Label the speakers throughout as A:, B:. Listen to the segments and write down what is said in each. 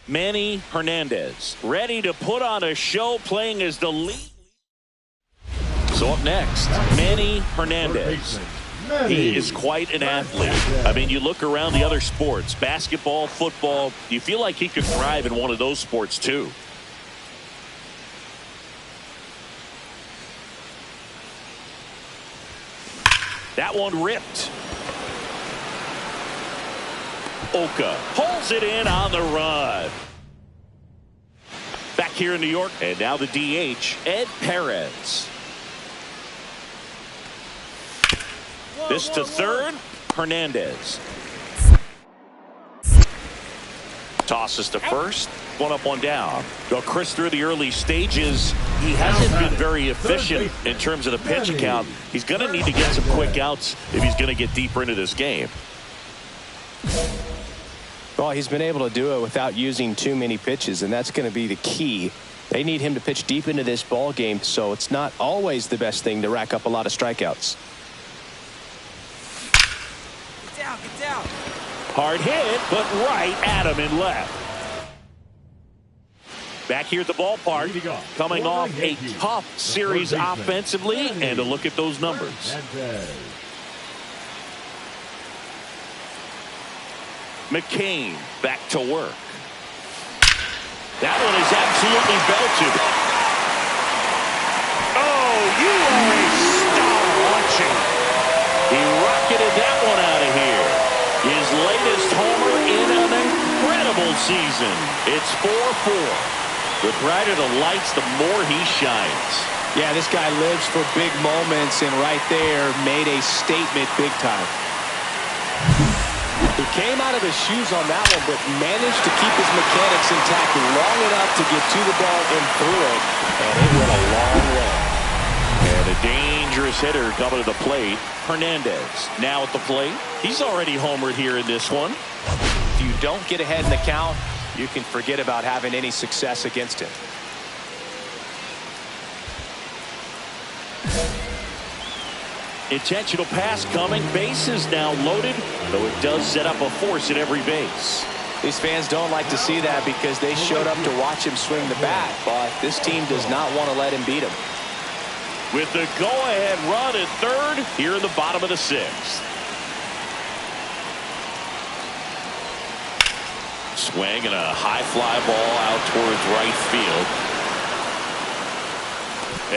A: Manny Hernandez, ready to put on a show, playing as the lead. So up next, Manny Hernandez. He is quite an athlete. I mean, you look around the other sports, basketball, football, you feel like he could thrive in one of those sports too. That one ripped. Oka pulls it in on the run. Back here in New York, and now the DH, Ed Perez. This to third, Hernandez. Tosses to first, one up, one down. Well, Chris, through the early stages, he hasn't been very efficient in terms of the pitch count. He's going to need to get some quick outs if he's going to get deeper into this game.
B: Well, he's been able to do it without using too many pitches, and that's going to be the key. They need him to pitch deep into this ball game, so it's not always the best thing to rack up a lot of strikeouts.
C: Get down.
A: Hard hit, but right at him and left. Back here at the ballpark, coming off a tough series offensively, and a look at those numbers. McCain back to work. That one is absolutely belted. Oh, you are a star watching. He rocketed that one out of here. His latest homer in an incredible season. It's 4-4. The brighter the lights, the more he shines.
B: Yeah, this guy lives for big moments, and right there made a statement big time. He came out of his shoes on that one, but managed to keep his mechanics intact long enough to get to the ball and through it, and it went a long way.
A: And a dangerous hitter coming to the plate, Hernandez. Now at the plate, he's already homered here in this one.
B: If you don't get ahead in the count, you can forget about having any success against him.
A: Intentional pass coming. Bases now loaded, though it does set up a force at every base.
B: These fans don't like to see that because they showed up to watch him swing the bat, but this team does not want to let him beat him.
A: With the go-ahead run at third here in the bottom of the sixth. Swing and a high fly ball out towards right field.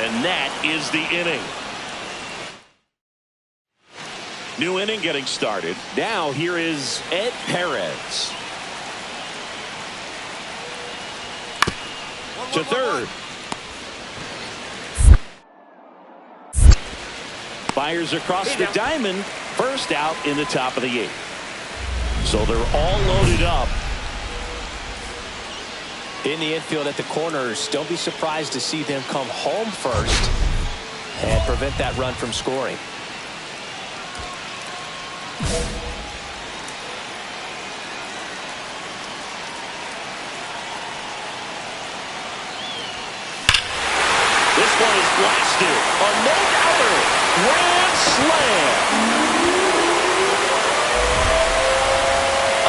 A: And that is the inning. New inning getting started. Now here is Ed Perez. To third. Fires across the diamond. First out in the top of the eighth. So they're all loaded up.
B: In the infield at the corners, don't be surprised to see them come home first and prevent that run from scoring.
A: This one is blasted. A no-doubter. Grand slam.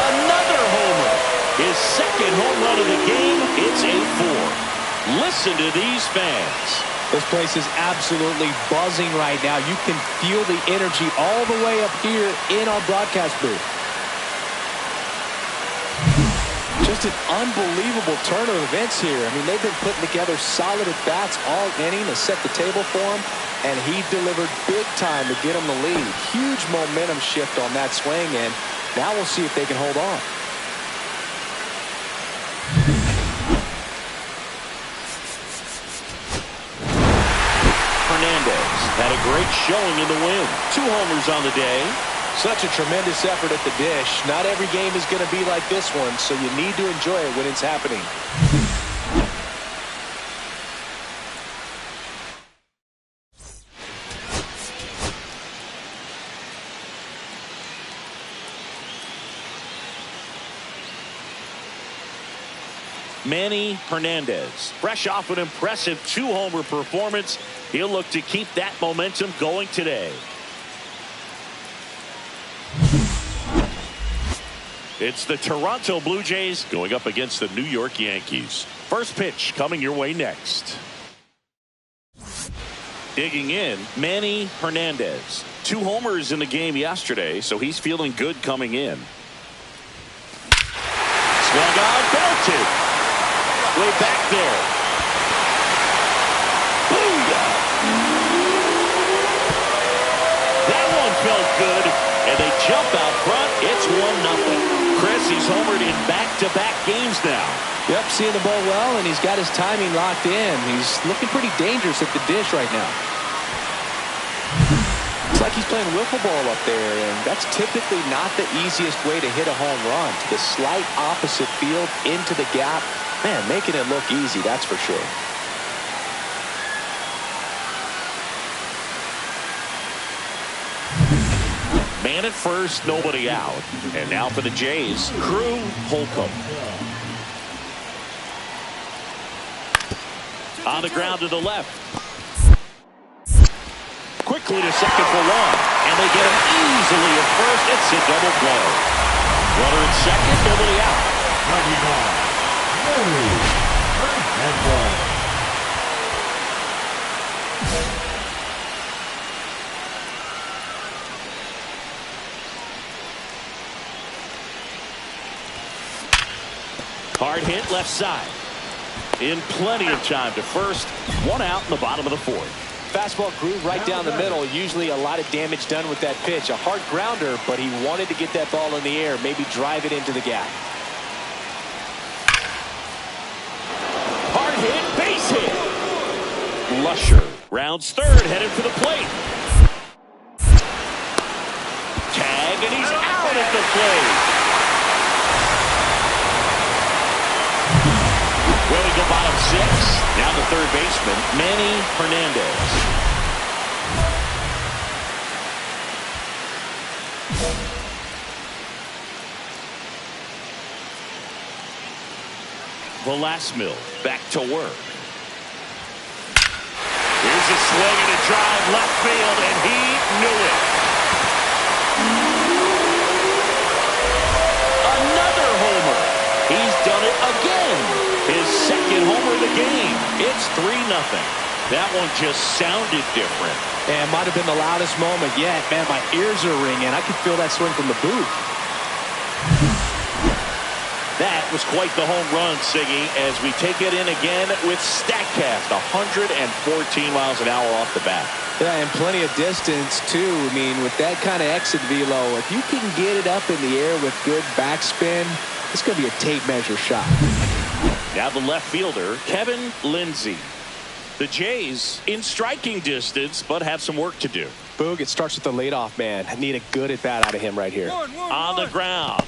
A: Another homer. His second home run of the game. It's a 4. Listen to these fans.
B: This place is absolutely buzzing right now. You can feel the energy all the way up here in our broadcast booth. Just an unbelievable turn of events here. I mean, they've been putting together solid at-bats all inning to set the table for him, and he delivered big time to get him the lead. Huge momentum shift on that swing, and now we'll see if they can hold on.
A: Hernandez had a great showing in the win. 2 homers on the day.
B: Such a tremendous effort at the dish. Not every game is going to be like this one, so you need to enjoy it when it's happening.
A: Manny Hernandez, fresh off an impressive 2-homer performance. He'll look to keep that momentum going today. It's the Toronto Blue Jays going up against the New York Yankees. First pitch coming your way next. Digging in, Manny Hernandez. 2 homers in the game yesterday, so he's feeling good coming in. Swung on, belted. Way back there. Booyah! That one felt good, and they jump out front. It's 1-0. Chris, he's homered in back-to-back games now.
B: Yep, seeing the ball well, and he's got his timing locked in. He's looking pretty dangerous at the dish right now. It's like he's playing wiffle ball up there, and that's typically not the easiest way to hit a home run. To the slight opposite field, into the gap. Man, making it look easy, that's for sure.
A: Man at first, nobody out. And now for the Jays, Crew Holcomb. On the ground to the left. Quickly to second for 1. And they get him easily at first. It's a double play. Runner at second, nobody out. Hard hit left side. In plenty of time to first. 1 out in the bottom of the 4th.
B: Fastball groove right down the middle. Usually a lot of damage done with that pitch. A hard grounder, but he wanted to get that ball in the air. Maybe drive it into the gap.
A: Hard hit, base hit. Lusher rounds third, headed for the plate. Tag, and he's out at the plate. Well, we go bottom 6. Now the third baseman, Manny Hernandez. Velasquez back to work. Here's a swing and a drive left field, and he knew it. Another homer. He's done it again. His second homer of the game. It's 3-0. That one just sounded different.
B: And might have been the loudest moment yet. Man, my ears are ringing. I could feel that swing from the booth.
A: That was quite the home run, Siggy, as we take it in again with StatCast. 114 miles an hour off the bat.
B: Yeah, and plenty of distance, too. I mean, with that kind of exit velo, if you can get it up in the air with good backspin, it's going to be a tape measure shot.
A: Now the left fielder, Kevin Lindsay. The Jays in striking distance, but have some work to do.
B: Boog, it starts with the leadoff man. I need a good at-bat out of him right here.
A: On the ground.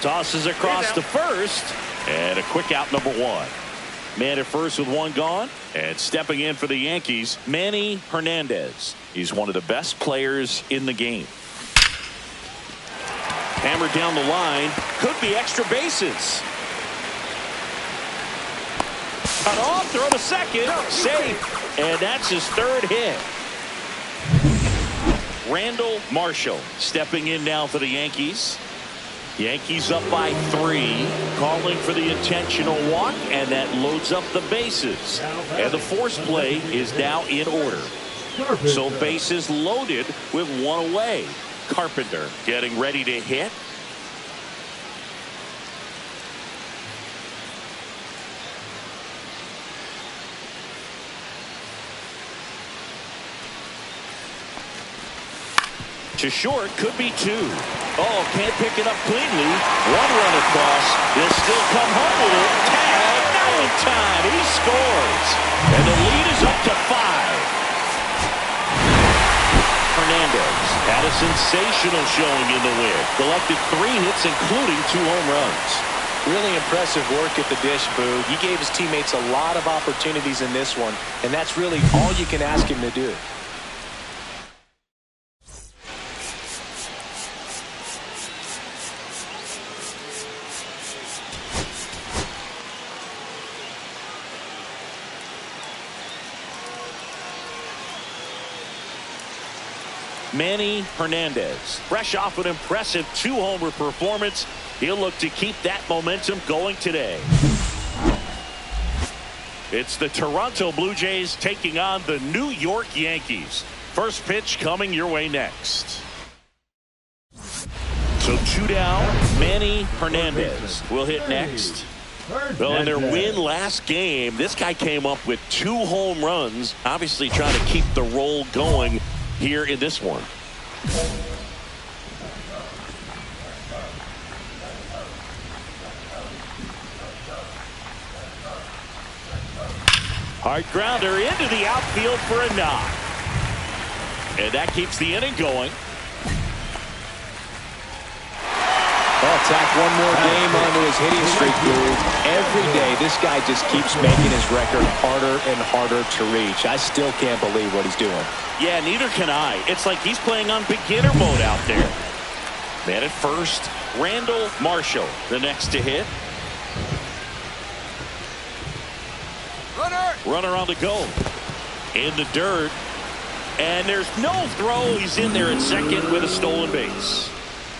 A: Tosses across to first. And a quick out, number 1. Man at first with 1 gone. And stepping in for the Yankees, Manny Hernandez. He's one of the best players in the game. Hammered down the line. Could be extra bases. Cut off, throw to second. Safe. And that's his 3rd hit. Randall Marshall stepping in now for the Yankees. Yankees up by 3. Calling for the intentional walk. And that loads up the bases. And the force play is now in order. So bases loaded with 1 away. Carpenter getting ready to hit. To short, could be 2. Oh, can't pick it up cleanly. 1 run across. He'll still come home with it. Tag, now in time. He scores. And the lead is up to 5. Hernandez had a sensational showing in the win. Collected 3 hits, including 2 home runs.
B: Really impressive work at the dish, Boo. He gave his teammates a lot of opportunities in this one, and that's really all you can ask him to do.
A: Manny Hernandez. Fresh off an impressive 2-homer performance, he'll look to keep that momentum going today. It's the Toronto Blue Jays taking on the New York Yankees. First pitch coming your way next. So 2 down, Manny Hernandez will hit next. Well, in their win last game, this guy came up with 2 home runs, obviously trying to keep the roll going here in this one. Hard grounder into the outfield for a knock. And that keeps the inning going.
B: Well, tack one more game onto his hitting streak, dude. Every day, this guy just keeps making his record harder and harder to reach. I still can't believe what he's doing.
A: Yeah, neither can I. It's like he's playing on beginner mode out there. Man at first, Randall Marshall, the next to hit. Runner on the go. In the dirt. And there's no throw. He's in there at second with a stolen base.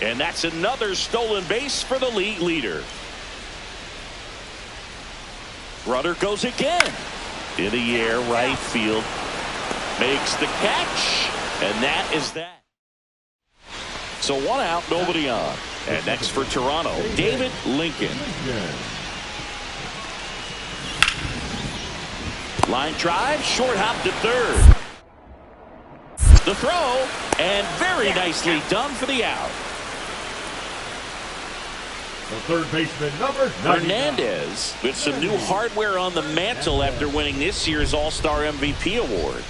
A: And that's another stolen base for the league leader. Runner goes again. In the air, right field. Makes the catch. And that is that. So 1 out, nobody on. And next for Toronto, David Lincoln. Line drive, short hop to third. The throw, and very nicely done for the out.
D: The third baseman, number 99.
A: Hernandez with some new hardware on the mantle after winning this year's All-Star MVP award.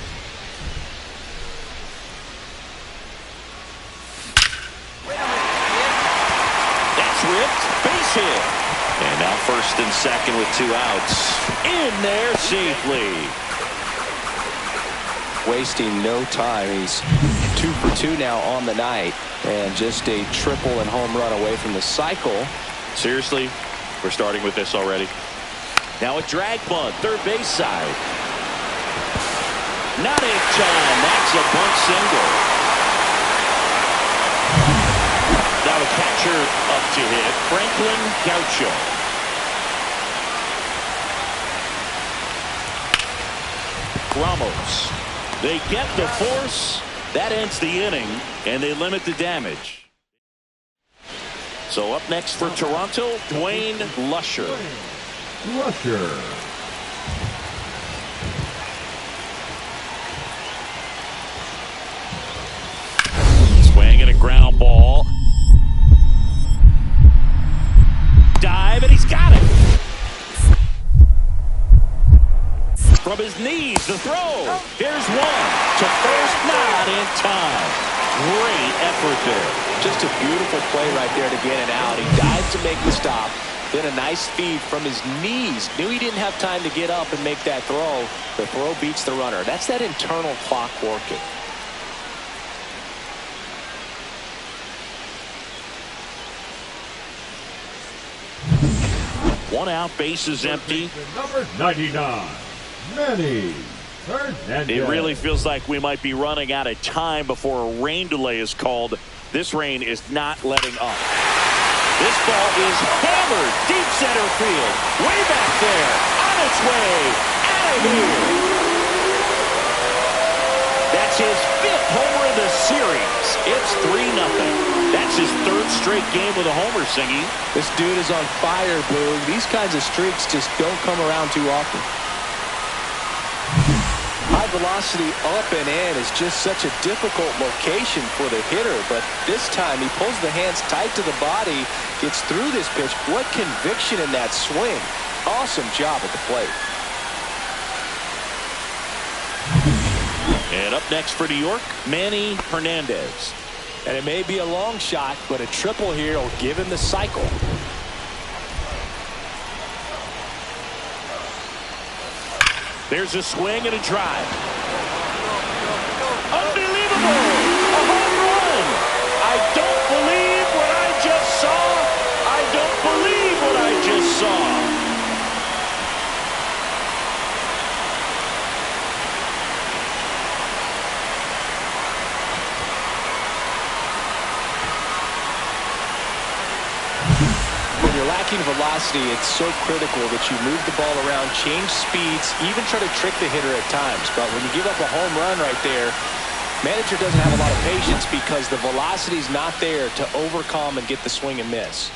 A: That's ripped, base hit. And now first and second with 2 outs. In there safely.
B: Wasting no time. He's 2 for 2 now on the night. And just a triple and home run away from the cycle.
A: Seriously, we're starting with this already. Now a drag bunt, third base side. Not in time. That's a bunt single. Now the catcher up to hit, Franklin Gaucho. Ramos. They get the force. That ends the inning, and they limit the damage. So up next for Toronto, Dwayne Lusher. Swing and a ground ball. Dive, and he's got it. From his knees, the throw. Here's one. To first, not in time. Great effort there.
B: Just a beautiful play right there to get it out. He dived to make the stop. Then a nice feed from his knees. Knew he didn't have time to get up and make that throw. The throw beats the runner. That's that internal clock working.
A: One out, base is empty.
D: Number 99, Manny Hernandez.
A: It really feels like we might be running out of time before a rain delay is called. This rain is not letting up. This ball is hammered deep center field. Way back there. On its way. Out of here. That's his 5th homer of the series. It's 3-0. That's his 3rd straight game with a homer, Singy.
B: This dude is on fire, Boog. These kinds of streaks just don't come around too often. High velocity up and in is just such a difficult location for the hitter, but this time he pulls the hands tight to the body, gets through this pitch. What conviction in that swing. Awesome job at the plate.
A: And up next for New York, Manny Hernandez.
B: And it may be a long shot, but a triple here will give him the cycle.
A: There's a swing and a drive. Unbelievable! A home run! I don't believe what I just saw. I don't believe what I just saw.
B: you're lacking velocity, it's so critical that you move the ball around, change speeds, even try to trick the hitter at times. But when you give up a home run right there, manager doesn't have a lot of patience because the velocity's not there to overcome and get the swing and miss.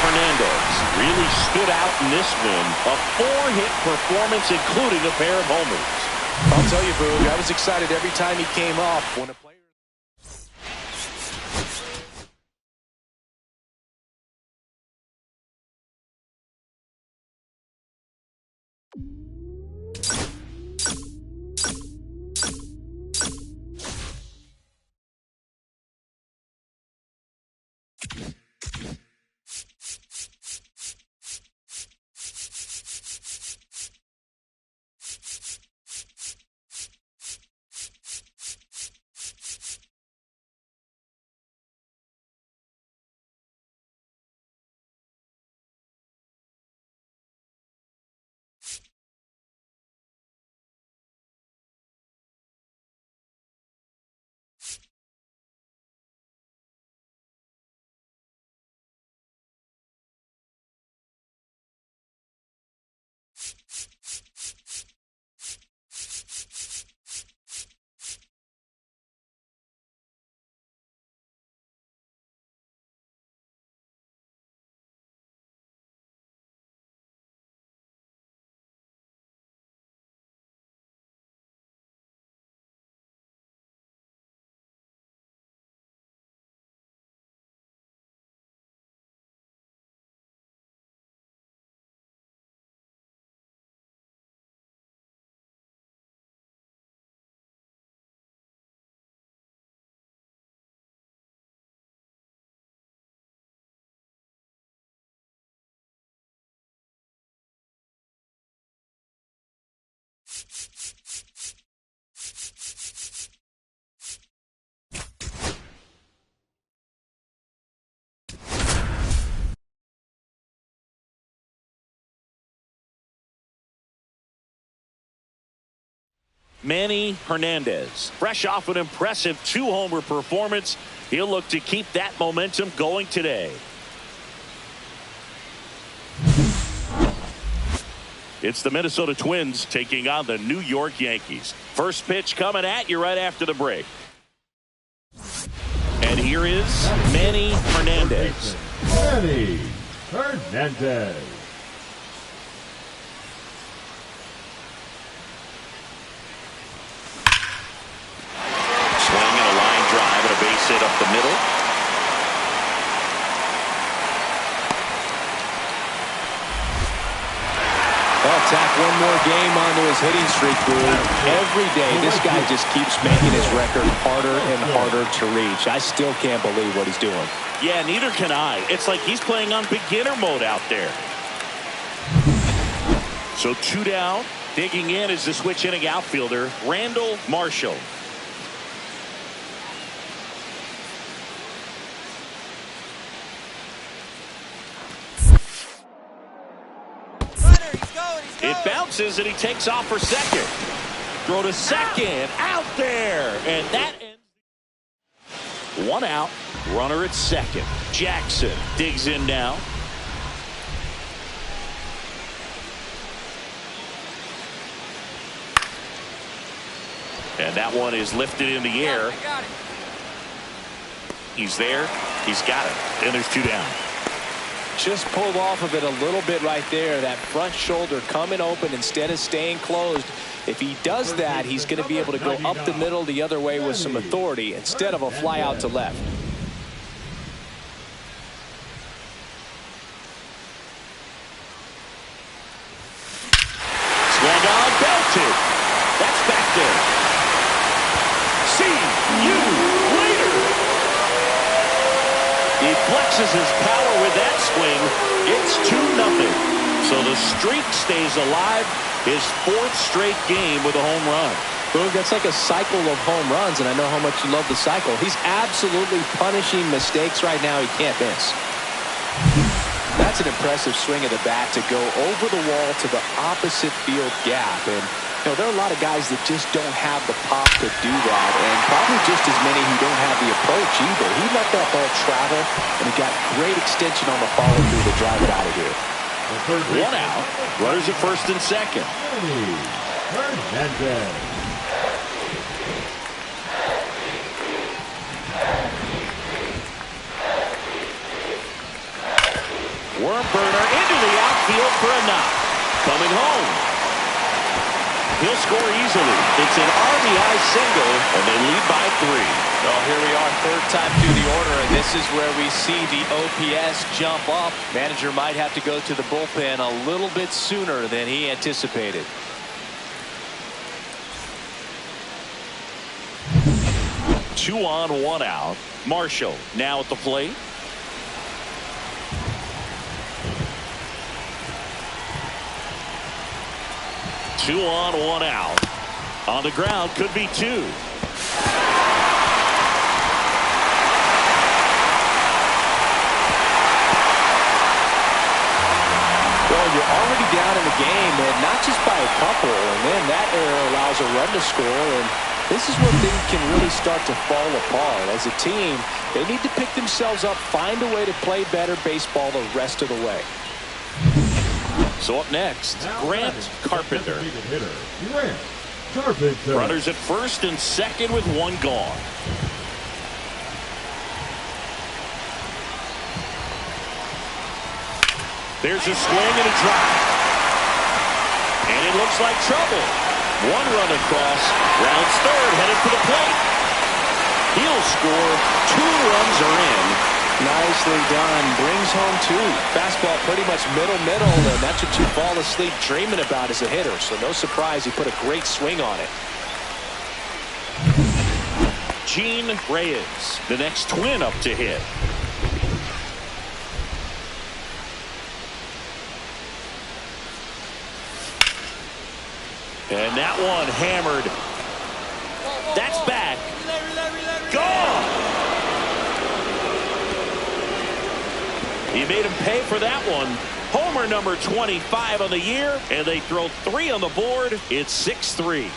A: Hernandez really stood out in this win. A 4-hit performance, including a pair of homers.
B: I'll tell you, Boog, I was excited every time he came up. When a player...
A: Manny Hernandez, fresh off an impressive 2-homer performance. He'll look to keep that momentum going today. It's the Minnesota Twins taking on the New York Yankees. First pitch coming at you right after the break. And here is Manny Hernandez.
D: Manny Hernandez.
A: Hit up the middle.
B: Well, tack one more game onto his hitting streak, Boog. Every day, this guy just keeps making his record harder and harder to reach. I still can't believe what he's doing.
A: Yeah, neither can I. It's like he's playing on beginner mode out there. So 2 down. Digging in is the switch hitting outfielder, Randall Marshall. It bounces and he takes off for second. Throw to second. Out there. And that ends. 1 out. Runner at second. Jackson digs in now. And that one is lifted in the air. He's there. He's got it. And there's 2 down.
B: Just pulled off of it a little bit right there. That front shoulder coming open instead of staying closed. If he does that, he's going to be able to go up the middle the other way with some authority instead of a fly out to left.
A: Swung on, belted. That's back there. See you later. He flexes his power with that swing. It's 2-0. So the streak stays alive. His 4th straight game with a home run.
B: Boog, that's like a cycle of home runs, and I know how much you love the cycle. He's absolutely punishing mistakes right now he can't miss. That's an impressive swing of the bat to go over the wall to the opposite field gap. And You know, there are a lot of guys that just don't have the pop to do that, and probably just as many who don't have the approach either. He let that ball travel, and he got great extension on the follow-through to drive it out of here.
A: One out. Runners at first and second. Worm burner into the outfield for a knock. Coming home. He'll score easily. It's an RBI single, and they lead by 3.
E: Well, here we are, third time through the order, and this is where we see the OPS jump up. Manager might have to go to the bullpen a little bit sooner than he anticipated.
A: Two on, one out. Marshall now at the plate. Two on, one out. On the ground, could be 2.
B: Well, you're already down in the game, and not just by a couple, and then that error allows a run to score, and this is where things can really start to fall apart. As a team, they need to pick themselves up, find a way to play better baseball the rest of the way.
A: So up next, Grant Carpenter. Runners at first and second with 1 gone. There's a swing and a drive. And it looks like trouble. 1 run across. Rounds third, headed for the plate. He'll score. 2 runs are in.
B: Nicely done. Brings home 2. Fastball pretty much middle, and that's what you fall asleep dreaming about as a hitter. So no surprise he put a great swing on it.
A: Gene Reyes, the next twin up to hit. And that one hammered. That's back. Gone. He made him pay for that one. Homer number 25 on the year, and they throw 3 on the board. It's 6-3.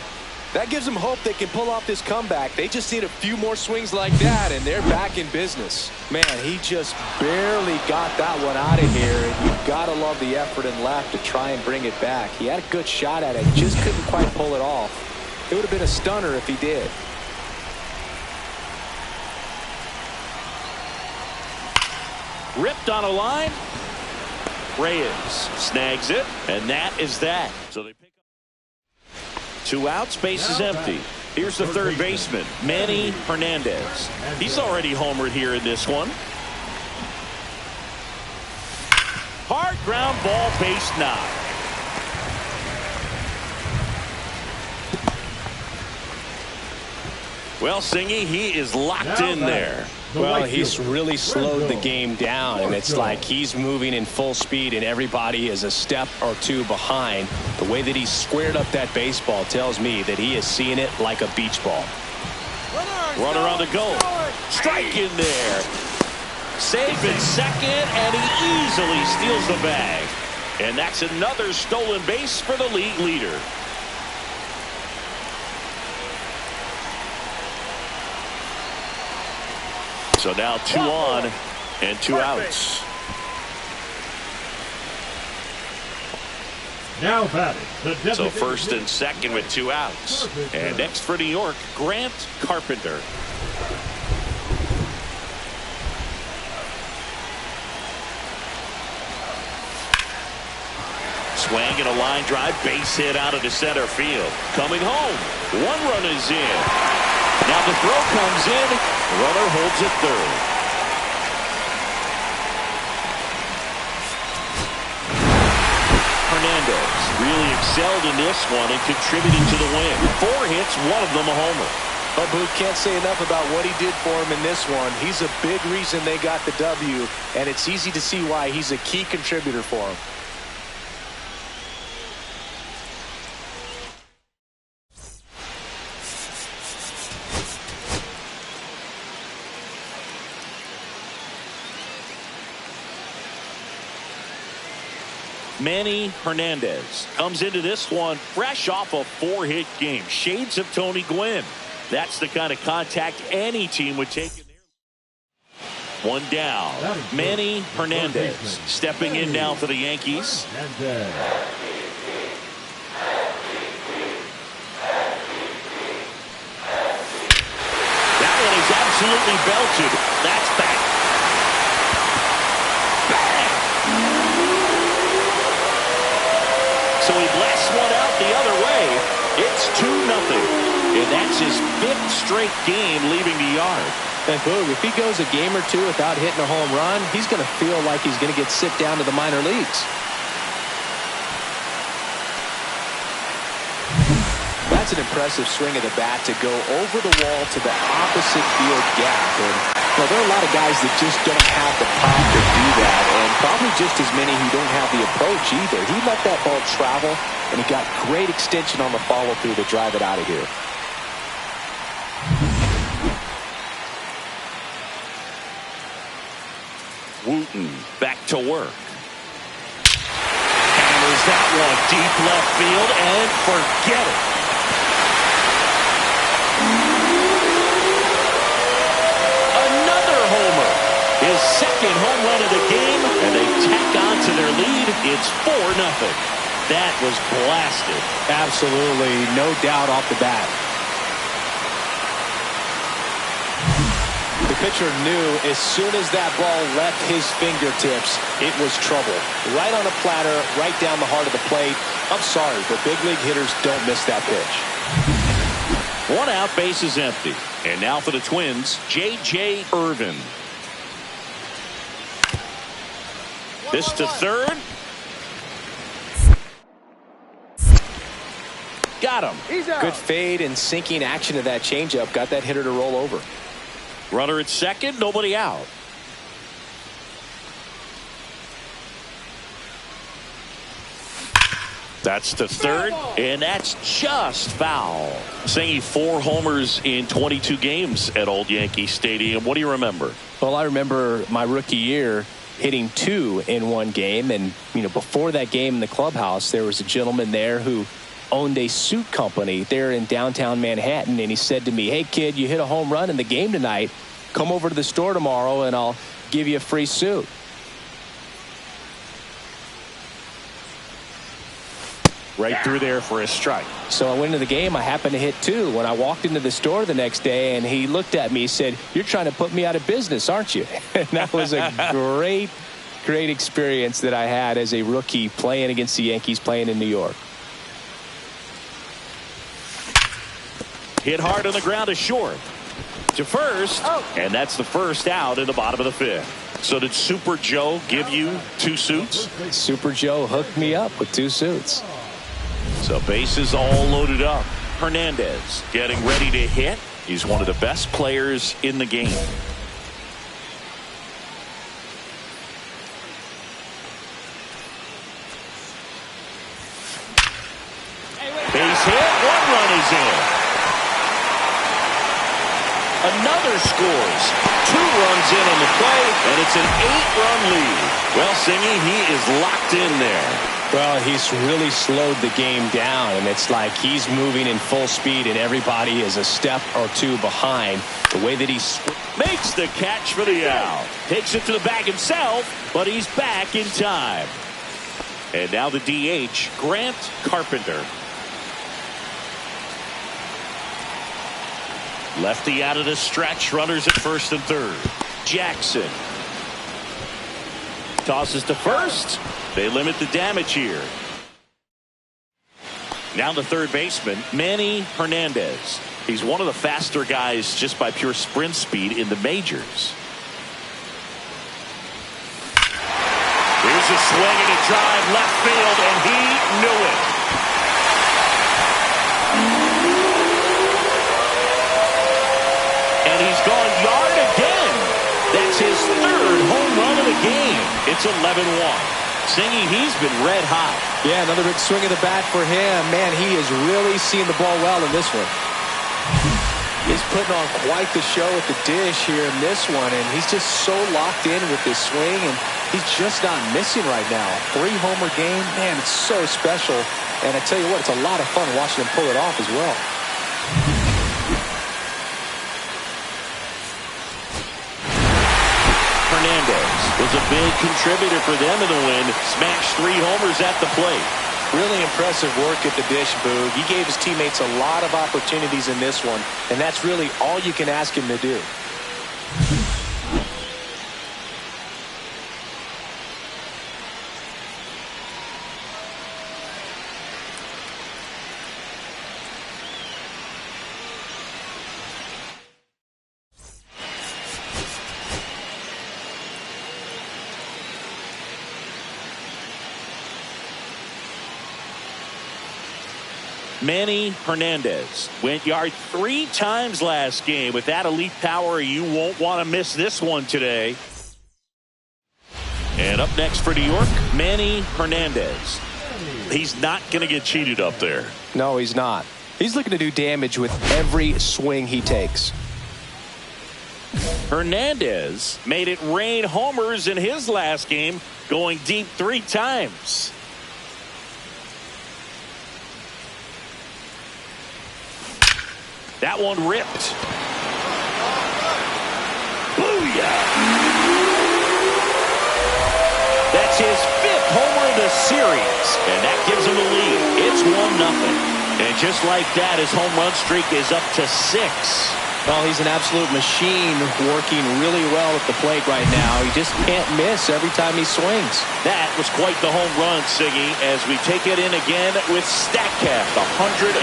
B: That gives them hope they can pull off this comeback. They just need a few more swings like that, and they're back in business. Man, he just barely got that one out of here, and you've got to love the effort and left to try and bring it back. He had a good shot at it, just couldn't quite pull it off. It would have been a stunner if he did.
A: Ripped on a line. Reyes snags it, and that is that. So they pick up 2 outs, base is empty. Here's the third baseman, Manny Hernandez. He's already homered here in this one. Hard ground ball, base knock. Well, Singy, he is locked in there.
F: Well, he's really slowed the game down, and it's like he's moving in full speed and everybody is a step or 2 behind. The way that he squared up that baseball tells me that he is seeing it like a beach ball.
A: Runner on the go. Strike in there. Safe in second, and he easily steals the bag. And that's another stolen base for the league leader. So now 2 on and 2 outs.
D: Now batting.
A: So first and second with 2 outs. And next for New York, Grant Carpenter. Swing and a line drive, base hit out of the center field. Coming home, 1 run is in. Now the throw comes in. Runner holds it third. Hernandez really excelled in this one and contributing to the win. 4 hits, 1 of them a homer.
B: But Booth can't say enough about what he did for him in this one. He's a big reason they got the W, and it's easy to see why he's a key contributor for him.
A: Manny Hernandez comes into this one fresh off a 4-hit game. Shades of Tony Gwynn. That's the kind of contact any team would take in there. One down. Manny Hernandez stepping in now for the Yankees. That one is absolutely belted. That's back. So he blasts one out the other way. It's 2-0. And that's his 5th straight game leaving the yard.
B: And Boog, if he goes a game or two without hitting a home run, he's going to feel like he's going to get sent down to the minor leagues. That's an impressive swing of the bat to go over the wall to the opposite field gap. And there are a lot of guys that just don't have the pop to do that, and probably just as many who don't have the approach either. He let that ball travel, and he got great extension on the follow-through to drive it out of here.
A: Wooten back to work. Hammers that one deep left field and forget it. Another homer. His second home run of the game, and they tack on to their lead. It's 4-0. That was blasted.
B: Absolutely, no doubt off the bat. The pitcher knew as soon as that ball left his fingertips, it was trouble. Right on a platter, right down the heart of the plate. I'm sorry, but big league hitters don't miss that pitch.
A: 1 out, base is empty. And now for the Twins, J.J. Irvin. This to third. Got him.
B: Good fade and sinking action of that changeup. Got that hitter to roll over.
A: Runner at second, nobody out. That's to third, and that's just foul. Saying 4 homers in 22 games at Old Yankee Stadium. What do you remember?
B: Well, I remember my rookie year hitting 2 in one game, and before that game in the clubhouse, there was a gentleman there who owned a suit company there in downtown Manhattan, and he said to me, "Hey kid, you hit a home run in the game tonight. Come over to the store tomorrow and I'll give you a free suit."
A: Right through there for a strike.
B: So I went into the game. I happened to hit 2. When I walked into the store the next day, and he looked at me, he said, "You're trying to put me out of business, aren't you?" And that was a great experience that I had as a rookie playing against the Yankees, playing in New York.
A: Hit hard on the ground to short. To first, and that's the first out in the bottom of the 5th. So did Super Joe give you 2 suits?
B: Super Joe hooked me up with 2 suits.
A: So bases all loaded up. Hernandez getting ready to hit. He's one of the best players in the game. Base hit. 1 run is in. Another scores. 2 runs in on the play, and it's an 8-run lead. Well, Singy, he is locked in there.
B: Well, he's really slowed the game down, and it's like he's moving in full speed, and everybody is a step or 2 behind. The way that he
A: makes the catch for the out. Takes it to the bag himself, but he's back in time. And now the DH, Grant Carpenter. Lefty out of the stretch. Runners at first and third. Jackson tosses to first. They limit the damage here. Now the third baseman, Manny Hernandez. He's one of the faster guys just by pure sprint speed in the majors. Here's a swing and a drive left field, and he knew it. And he's gone yard again. That's his 3rd home run of the game. It's 11-1. Singy, he's been red hot.
B: Yeah, another big swing of the bat for him. Man, he is really seeing the ball well in this one. He's putting on quite the show at the dish here in this one, and he's just so locked in with this swing, and He's just not missing right now. 3-homer game, man, it's so special. And I tell you what, it's a lot of fun watching him pull it off as well.
A: Hernandez was a big contributor for them in the win. Smashed 3 homers at the plate.
B: Really impressive work at the dish, Boog. He gave his teammates a lot of opportunities in this one, and that's really all you can ask him to do.
A: Manny Hernandez went yard 3 times last game. With that elite power, you won't want to miss this one today. And up next for New York, Manny Hernandez. He's not going to get cheated up there.
B: No, he's not. He's looking to do damage with every swing he takes.
A: Hernandez made it rain homers in his last game, going deep 3 times. That one ripped. Booyah! That's his 5th homer of the series, and that gives him the lead. It's 1-0. And just like that, his home run streak is up to 6.
B: Well, he's an absolute machine, working really well at the plate right now. He just can't miss every time he swings.
A: That was quite the home run, Siggy, as we take it in again with StatCast, 114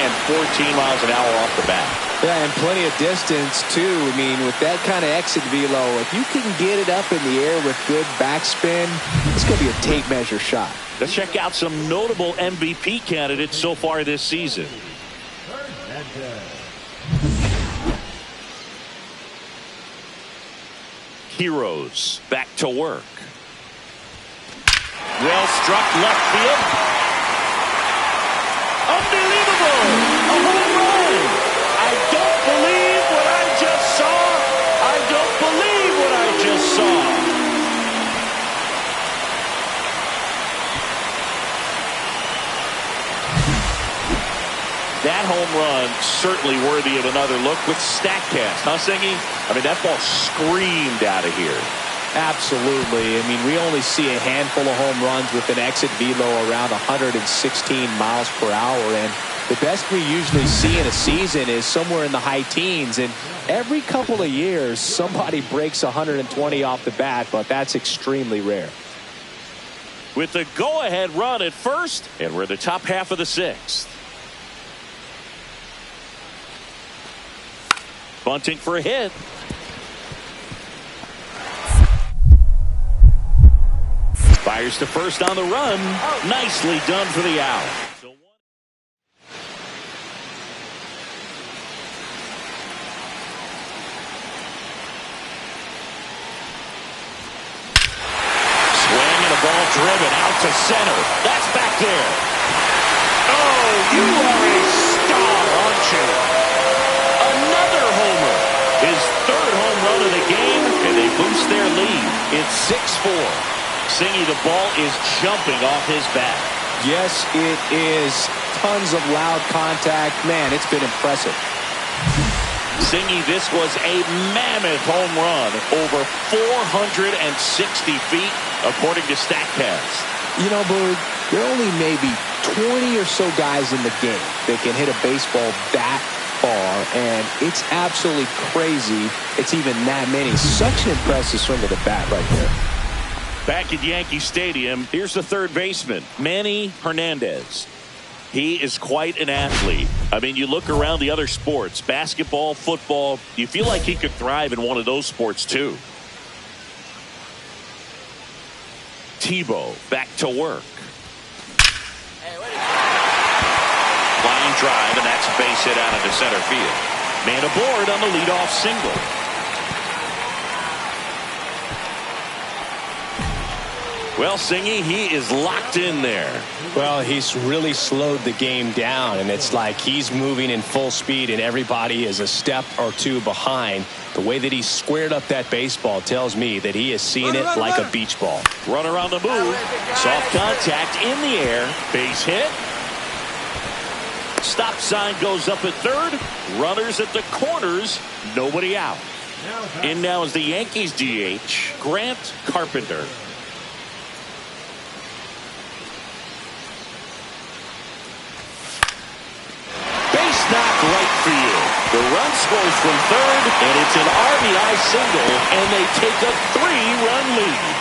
A: miles an hour off the bat.
B: Yeah, and plenty of distance, too. I mean, with that kind of exit velo, if you can get it up in the air with good backspin, it's going to be a tape measure shot.
A: Let's check out some notable MVP candidates so far this season. Heroes back to work. Well struck left field. Unbelievable! A home run! I don't believe what I just saw. I don't believe what I just saw. That home run certainly worthy of another look with StatCast, huh, Singy? I mean, that ball screamed out of here.
B: Absolutely. I mean, we only see a handful of home runs with an exit velo around 116 miles per hour, and the best we usually see in a season is somewhere in the high teens, and every couple of years somebody breaks 120 off the bat, but that's extremely rare.
A: With the go-ahead run at first, and we're the top half of the 6th. Bunting for a hit. Fires to first on the run. Nicely done for the out. Swing and a ball driven out to center. That's back there. Oh, you are a star, aren't you? Another homer. His 3rd home run of the game, and they boost their lead. It's 6-4. Singy, the ball is jumping off his bat.
B: Yes, it is. Tons of loud contact. Man, it's been impressive.
A: Singy, this was a mammoth home run, over 460 feet, according to StatCast.
B: You know, Boog, there are only maybe 20 or so guys in the game that can hit a baseball that far, and it's absolutely crazy it's even that many. Such an impressive swing of the bat right there.
A: Back at Yankee Stadium, here's the 3rd baseman, Manny Hernandez. He is quite an athlete. I mean, you look around the other sports, basketball, football, you feel like he could thrive in one of those sports too. Tebow back to work. Line drive, and that's a base hit out into center field. Man aboard on the leadoff single. Well, Singy, he is locked in there.
F: Well, he's really slowed the game down, and it's like he's moving in full speed, and everybody is a step or two behind. The way that he squared up that baseball tells me that he is seeing it like a beach ball.
A: Runner on the move. Soft contact in the air. Base hit. Stop sign goes up at third. Runners at the corners. Nobody out. In now is the Yankees DH, Grant Carpenter. Base knock right field. The run scores from third, and it's an RBI single, and they take a 3-run lead.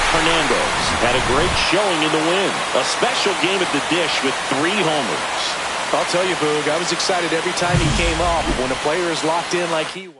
A: Hernandez had a great showing in the win. A special game at the dish with 3 homers.
B: I'll tell you, Boog, I was excited every time he came up. When a player is locked in like he was.